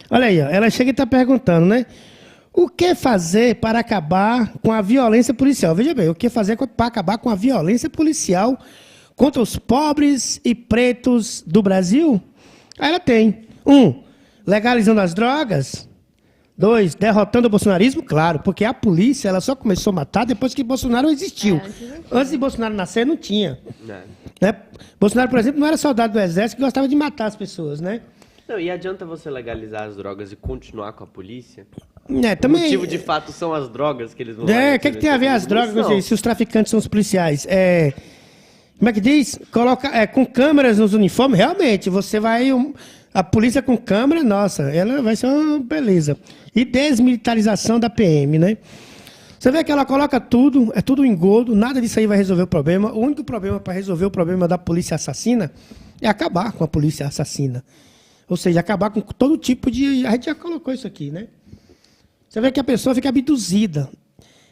Olha aí, ó, ela chega e está perguntando, né? O que fazer para acabar com a violência policial? Veja bem, o que fazer para acabar com a violência policial contra os pobres e pretos do Brasil? Aí ela tem. 1, legalizando as drogas. 2, derrotando o bolsonarismo, claro, porque a polícia ela só começou a matar depois que Bolsonaro existiu. Antes de Bolsonaro nascer, não tinha. Né? Bolsonaro, por exemplo, não era soldado do exército que gostava de matar as pessoas, né? Não, e adianta você legalizar as drogas e continuar com a polícia? Também, o motivo, de fato, são as drogas que eles vão... O que tem a ver as drogas, se os traficantes são os policiais? Como é que diz? Com câmeras nos uniformes, realmente, você vai... A polícia com câmera, nossa, ela vai ser uma beleza. E desmilitarização da PM, né? Você vê que ela coloca tudo, é tudo engodo, nada disso aí vai resolver o problema. O único problema para resolver o problema da polícia assassina é acabar com a polícia assassina. Ou seja, acabar com todo tipo de... A gente já colocou isso aqui, né? Você vê que a pessoa fica abduzida.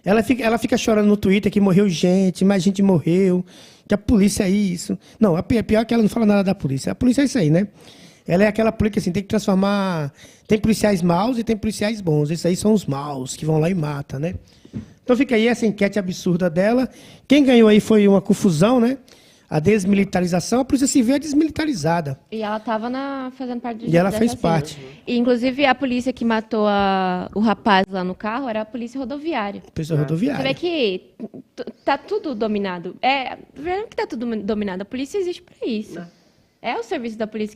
Ela fica chorando no Twitter que morreu gente, mais gente morreu, que a polícia é isso. Não, a pior é que ela não fala nada da polícia. A polícia é isso aí, né? Ela é aquela polícia assim, tem que transformar... Tem policiais maus e tem policiais bons. Esses aí são os maus, que vão lá e matam, né? Então fica aí essa enquete absurda dela. Quem ganhou aí foi uma confusão, né? A desmilitarização, a Polícia Civil é desmilitarizada. E ela estava fazendo parte do... E ela fez parte. E, inclusive, a polícia que matou o rapaz lá no carro era a polícia rodoviária. Polícia rodoviária. Você vê que tá tudo dominado. Vendo que tá tudo dominado. A polícia existe para isso. É o serviço da polícia.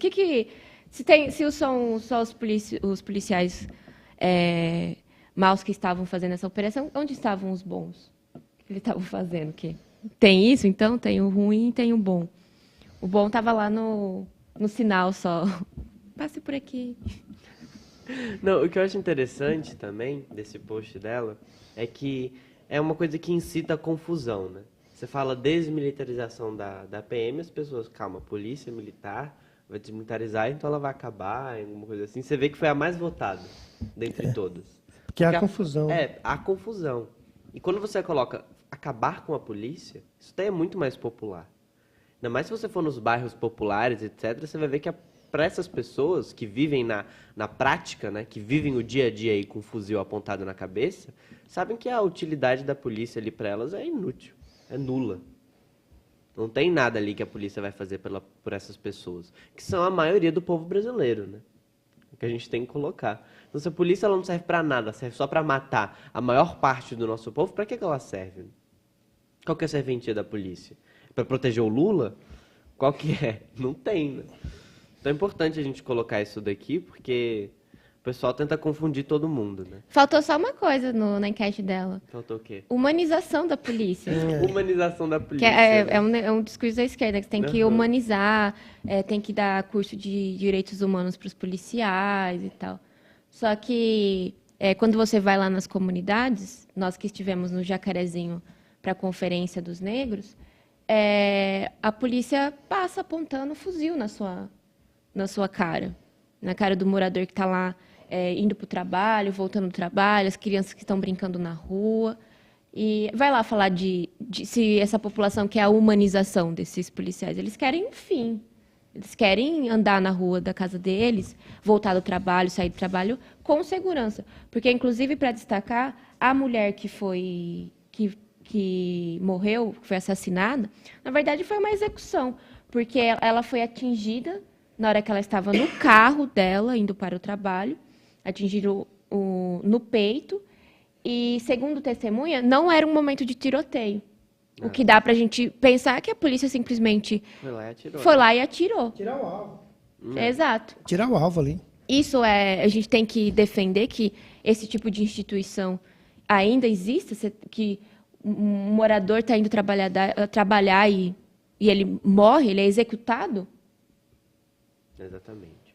Se são só os policiais maus que estavam fazendo essa operação, onde estavam os bons? O que eles estavam fazendo? O quê? Tem isso, então? Tem o ruim e tem o bom. O bom estava lá no sinal só. Passe por aqui. Não, o que eu acho interessante também desse post dela é que é uma coisa que incita a confusão, né? Você fala desmilitarização da PM, as pessoas, calma, polícia militar vai desmilitarizar, então ela vai acabar, alguma coisa assim. Você vê que foi a mais votada dentre todas. Que é a confusão. A confusão. E quando você coloca acabar com a polícia, isso daí é muito mais popular. Ainda mais se você for nos bairros populares, etc., você vai ver que para essas pessoas que vivem na prática, né, que vivem o dia a dia aí com um fuzil apontado na cabeça, sabem que a utilidade da polícia ali para elas é inútil, é nula. Não tem nada ali que a polícia vai fazer por essas pessoas, que são a maioria do povo brasileiro, né? Que a gente tem que colocar. Então, se a polícia ela não serve para nada, serve só para matar a maior parte do nosso povo, para que ela serve? Qual que é a serventia da polícia? Para proteger o Lula? Qual que é? Não tem, né? Então é importante a gente colocar isso daqui, porque o pessoal tenta confundir todo mundo, né? Faltou só uma coisa na enquete dela. Faltou o quê? Humanização da polícia. Humanização da Que polícia. é um discurso da esquerda, que você tem que Uhum. humanizar, tem que dar curso de direitos humanos para os policiais e tal. Só que quando você vai lá nas comunidades, nós que estivemos no Jacarezinho para a Conferência dos Negros, a polícia passa apontando fuzil na sua cara. Na cara do morador que está lá indo para o trabalho, voltando do trabalho, as crianças que estão brincando na rua. E vai lá falar de se essa população quer a humanização desses policiais. Eles querem um fim. Eles querem andar na rua da casa deles, voltar do trabalho, sair do trabalho com segurança. Porque, inclusive, para destacar, a mulher que morreu, que foi assassinada, na verdade foi uma execução. Porque ela foi atingida na hora que ela estava no carro dela, indo para o trabalho, atingiram no peito. E, segundo testemunha, não era um momento de tiroteio. O que dá pra gente pensar que a polícia simplesmente foi lá e atirou. Tirar o alvo. Exato. Tirar o alvo ali. Isso a gente tem que defender que esse tipo de instituição ainda exista, que um morador está indo trabalhar e ele morre, ele é executado. Exatamente.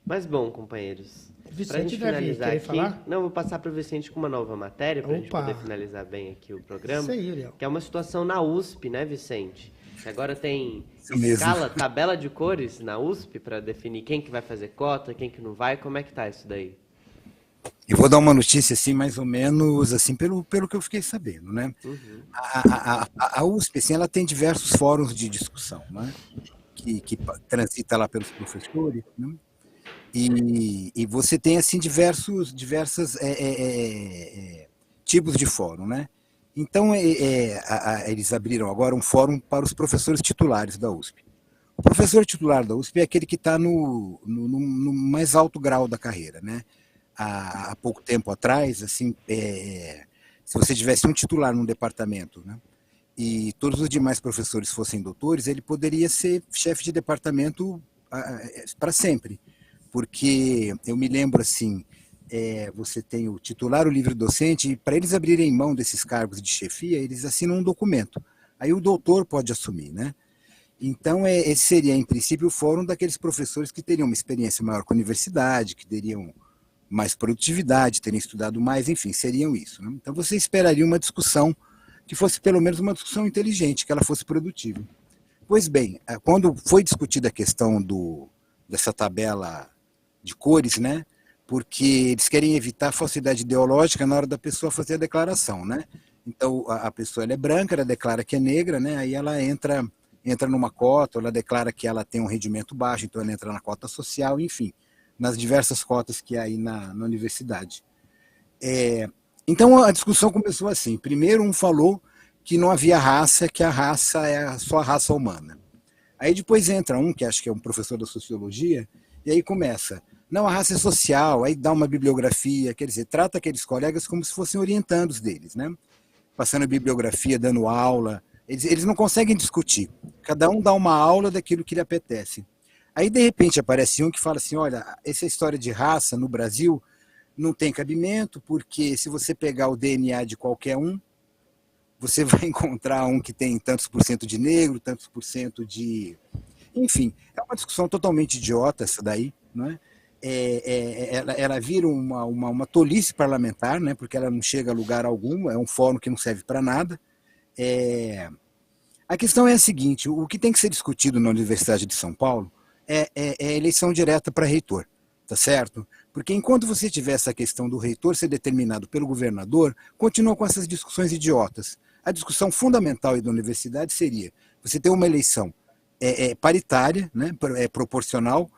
Mas bom, companheiros, pra Vicente gente deve finalizar querer aqui... falar? Não, vou passar para o Vicente com uma nova matéria, para a gente Opa. poder finalizar bem aqui o programa. Isso aí, Léo. Que é uma situação na USP, né, Vicente? Que agora tem Isso mesmo. escala, tabela de cores na USP para definir quem que vai fazer cota, quem que não vai. Como é que tá isso daí? Eu vou dar uma notícia assim, mais ou menos assim, pelo que eu fiquei sabendo, né? Uhum. A USP, assim, ela tem diversos fóruns de discussão, né? Que transita lá pelos professores, né? E você tem assim diversos tipos de fórum, né? Então eles abriram agora um fórum para os professores titulares da USP. O professor titular da USP é aquele que está no mais alto grau da carreira, né? Há pouco tempo atrás, assim, se você tivesse um titular num departamento, né, e todos os demais professores fossem doutores, ele poderia ser chefe de departamento para sempre. Porque eu me lembro assim, você tem o titular, o livre docente, e para eles abrirem mão desses cargos de chefia, eles assinam um documento. Aí o doutor pode assumir, né? Então, esse seria, em princípio, o fórum daqueles professores que teriam uma experiência maior com a universidade, que teriam mais produtividade, teriam estudado mais, enfim, seriam isso, né? Então, você esperaria uma discussão que fosse pelo menos uma discussão inteligente, que ela fosse produtiva. Pois bem, quando foi discutida a questão dessa tabela de cores, né? Porque eles querem evitar a falsidade ideológica na hora da pessoa fazer a declaração, né? Então, a pessoa ela é branca, ela declara que é negra, né? Aí ela entra numa cota, ela declara que ela tem um rendimento baixo, então ela entra na cota social, enfim, nas diversas cotas que há aí na universidade. Então a discussão começou assim. Primeiro um falou que não havia raça, que a raça é só a raça humana. Aí depois entra um, que acho que é um professor da sociologia, e aí começa, não, a raça é social, aí dá uma bibliografia, quer dizer, trata aqueles colegas como se fossem orientandos deles, né? Passando a bibliografia, dando aula, eles não conseguem discutir, cada um dá uma aula daquilo que lhe apetece. Aí, de repente, aparece um que fala assim, olha, essa história de raça no Brasil não tem cabimento, porque se você pegar o DNA de qualquer um, você vai encontrar um que tem tantos por cento de negro, tantos por cento de... Enfim, é uma discussão totalmente idiota essa daí, não é? Ela vira uma tolice parlamentar, né? Porque ela não chega a lugar algum, é um fórum que não serve para nada. A questão é a seguinte, o que tem que ser discutido na Universidade de São Paulo é eleição direta para reitor, tá certo? Porque enquanto você tiver essa questão do reitor ser determinado pelo governador, continua com essas discussões idiotas. A discussão fundamental da universidade seria você ter uma eleição paritária, né, proporcional,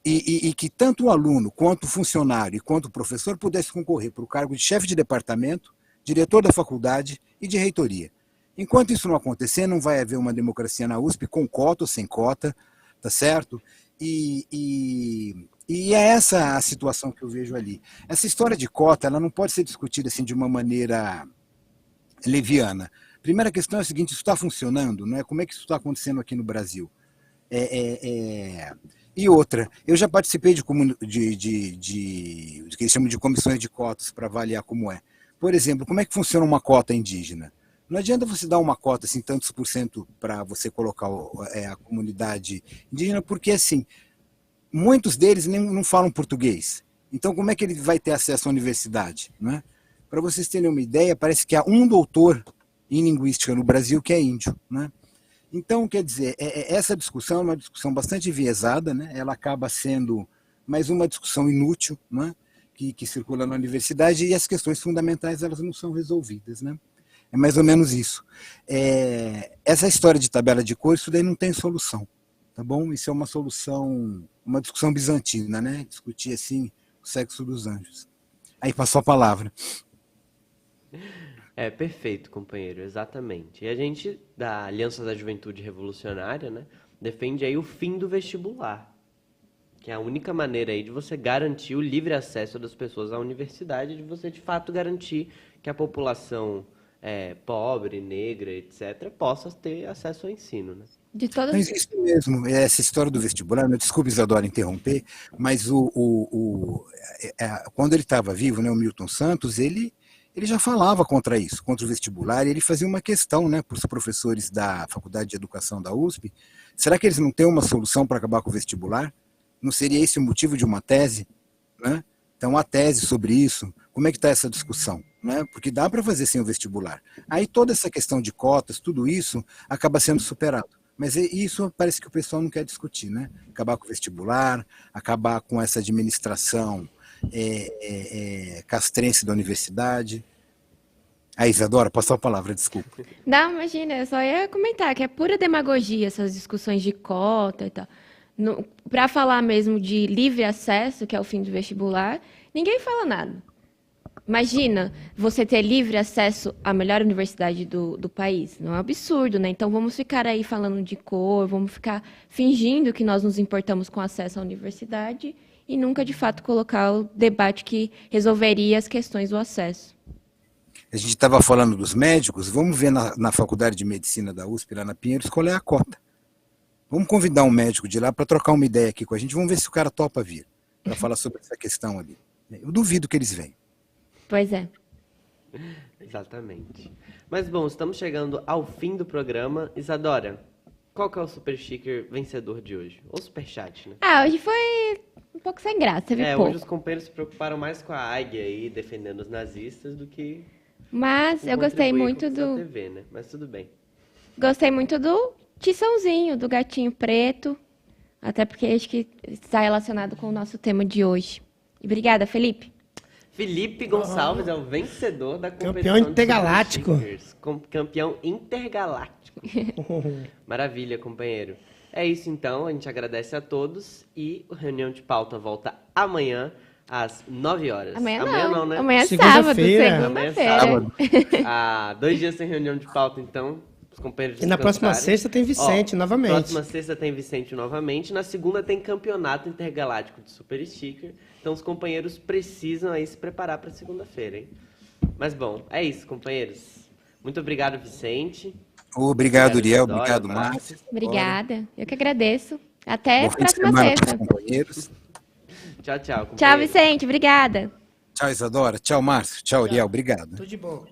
e que tanto o aluno, quanto o funcionário, quanto o professor pudesse concorrer para o cargo de chefe de departamento, diretor da faculdade e de reitoria. Enquanto isso não acontecer, não vai haver uma democracia na USP com cota ou sem cota, tá certo? E é essa a situação que eu vejo ali. Essa história de cota, ela não pode ser discutida assim de uma maneira leviana. Primeira questão é a seguinte, isso está funcionando, não é? Como é que isso está acontecendo aqui no Brasil? E outra, eu já participei de que eles chamam de comissões de cotas para avaliar como é. Por exemplo, como é que funciona uma cota indígena? Não adianta você dar uma cota, assim, tantos por cento para você colocar a comunidade indígena, porque, assim, muitos deles nem não falam português. Então, como é que ele vai ter acesso à universidade? Né? Para vocês terem uma ideia, parece que há um doutor em linguística no Brasil que é índio. Né? Então, quer dizer, essa discussão é uma discussão bastante enviesada, né? Ela acaba sendo mais uma discussão inútil, né? que circula na universidade, e as questões fundamentais elas não são resolvidas. Né? É mais ou menos isso. Essa história de tabela de cor, isso daí não tem solução. Tá bom? Isso é uma solução, uma discussão bizantina, né? Discutir assim o sexo dos anjos. Aí passou a palavra. Perfeito, companheiro, exatamente. E a gente, da Aliança da Juventude Revolucionária, né, defende aí o fim do vestibular, que é a única maneira aí de você garantir o livre acesso das pessoas à universidade, de você, de fato, garantir que a população pobre, negra, etc., possa ter acesso ao ensino, né? De todas... Mas isso mesmo, essa história do vestibular, né? Desculpe, Isadora, interromper, mas quando ele estava vivo, né, o Milton Santos, ele já falava contra isso, contra o vestibular, e ele fazia uma questão, né, para os professores da Faculdade de Educação da USP: será que eles não têm uma solução para acabar com o vestibular? Não seria esse o motivo de uma tese? Né? Então, a tese sobre isso, como é que está essa discussão? Né? Porque dá para fazer sem o vestibular. Aí toda essa questão de cotas, tudo isso acaba sendo superado. Mas isso parece que o pessoal não quer discutir, né? Acabar com o vestibular, acabar com essa administração castrense da universidade. A Isadora, passou a palavra, desculpa. Não, imagina, eu só ia comentar que é pura demagogia essas discussões de cota e tal. Para falar mesmo de livre acesso, que é o fim do vestibular, ninguém fala nada. Imagina você ter livre acesso à melhor universidade do país. Não é um absurdo, né? Então vamos ficar aí falando de cor, vamos ficar fingindo que nós nos importamos com acesso à universidade e nunca, de fato, colocar o debate que resolveria as questões do acesso. A gente estava falando dos médicos, vamos ver na Faculdade de Medicina da USP, lá na Pinheiros, qual é a cota. Vamos convidar um médico de lá para trocar uma ideia aqui com a gente, vamos ver se o cara topa vir, para falar sobre essa questão ali. Eu duvido que eles venham. Pois é. Exatamente. Mas, bom, estamos chegando ao fim do programa. Isadora, qual que é o Super Sticker vencedor de hoje? Ou Superchat, né? Hoje foi um pouco sem graça, teve pouco. Hoje os companheiros se preocuparam mais com a águia aí, defendendo os nazistas, do que... Mas eu gostei muito do... TV, né? Mas tudo bem. Gostei muito do tiçãozinho, do gatinho preto, até porque acho que está relacionado com o nosso tema de hoje. Obrigada, Felipe. Felipe Gonçalves é o vencedor da competição Campeão intergaláctico. Campeão intergaláctico. Maravilha, companheiro. É isso então, a gente agradece a todos e a reunião de pauta volta amanhã às 9 horas. Amanhã não, né? Amanhã é sábado, Segunda-feira. Amanhã é segunda-feira. sábado. 2 dias sem reunião de pauta, então, os companheiros E na próxima descansarem. sexta tem Vicente, novamente. Próxima sexta tem Vicente novamente. Na segunda tem campeonato intergaláctico de Super Sticker. Então os companheiros precisam aí se preparar para segunda-feira, hein? Mas bom, é isso, companheiros. Muito obrigado, Vicente. Obrigado, Uriel. Isadora, Obrigado, Márcio. Márcio. Obrigada. Eu que agradeço. Até Bom a fim de próxima semana para os sexta. companheiros. Tchau, tchau, companheiros. Tchau, Vicente. Obrigada. Tchau, Isadora. Tchau, Márcio. Tchau, Uriel. Obrigado. Tudo de bom.